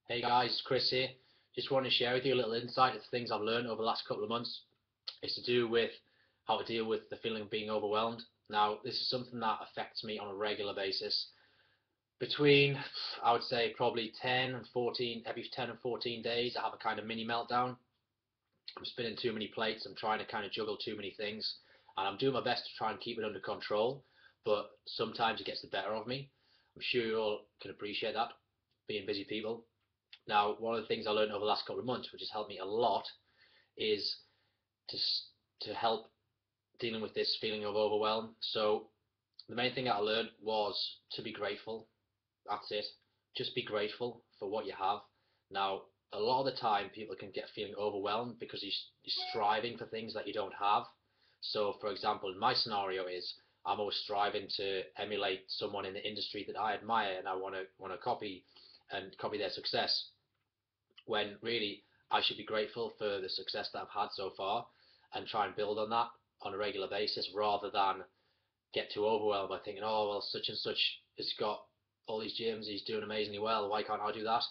Hey guys, Chris here. Just want to share with you a little insight of things I've learned over the last couple of months. It's to do with how to deal with the feeling of being overwhelmed. Now, this is something that affects me on a regular basis. Between, I would say, probably 10 and 14, every 10 and 14 days, I have a kind of mini meltdown. I'm spinning too many plates. I'm trying to kind of juggle too many things. And I'm doing my best to try and keep it under control. But sometimes it gets the better of me. I'm sure you all can appreciate that, being busy people. Now, one of the things I learned over the last couple of months, which has helped me a lot, is to to help dealing with this feeling of overwhelm. So the main thing that I learned was to be grateful. That's it. Just be grateful for what you have. Now, a lot of the time, people can get feeling overwhelmed because you're striving for things that you don't have. So, for example, in my scenario is I'm always striving to emulate someone in the industry that I admire, and I want to copy their success, when really I should be grateful for the success that I've had so far and try and build on that on a regular basis rather than get too overwhelmed by thinking, oh, well, such and such has got all these gyms, he's doing amazingly well, why can't I do that?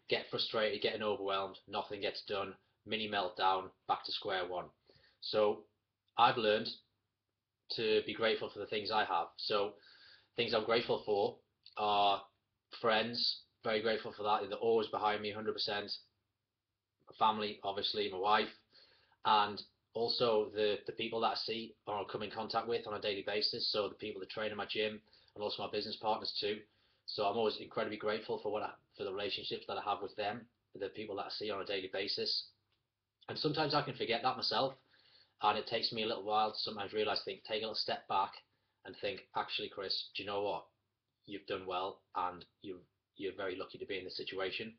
Get frustrated, getting overwhelmed, nothing gets done, mini meltdown, back to square one. So I've learned to be grateful for the things I have. So things I'm grateful for are friends, very grateful for that. They're always behind me 100%. Family, obviously, my wife, and also the people that I see or come in contact with on a daily basis. So the people that train in my gym and also my business partners too. So I'm always incredibly grateful for the relationships that I have with them, the people that I see on a daily basis. And sometimes I can forget that myself, and it takes me a little while to sometimes realize, take a little step back and think, actually, Chris, do you know what? You've done well, and you're very lucky to be in this situation.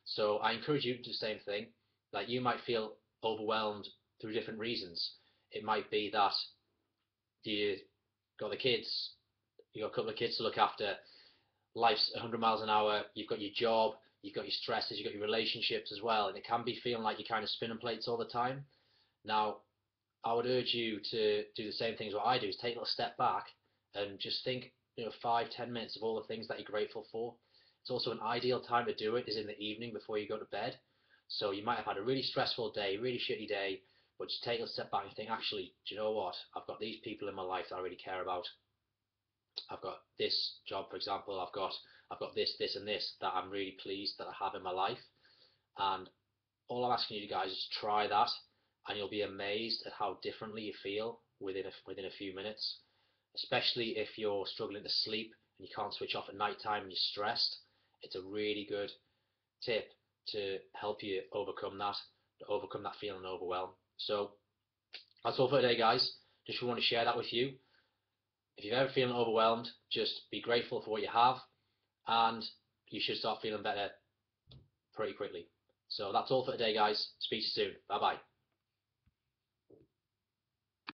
So I encourage you to do the same thing. Like, you might feel overwhelmed through different reasons. It might be that you got the kids, you got a couple of kids to look after, life's 100 miles an hour, you've got your job, you've got your stresses, you've got your relationships as well, and it can be feeling like you're kind of spinning plates all the time. Now, I would urge you to do the same things what I do, is take a little step back and just think, 5, 10 minutes of all the things that you're grateful for. It's also an ideal time to do it is in the evening before you go to bed. So you might have had a really stressful day, really shitty day, but just take a step back and think, actually, do you know what? I've got these people in my life that I really care about. I've got this job, for example. I've got this, and this that I'm really pleased that I have in my life. And all I'm asking you guys is to try that, and you'll be amazed at how differently you feel within a few minutes. Especially if you're struggling to sleep and you can't switch off at night time and you're stressed. It's a really good tip to help you overcome that feeling of overwhelm. So that's all for today, guys. Just want to share that with you. If you're ever feeling overwhelmed, just be grateful for what you have, and you should start feeling better pretty quickly. So that's all for today, guys. Speak to you soon. Bye bye.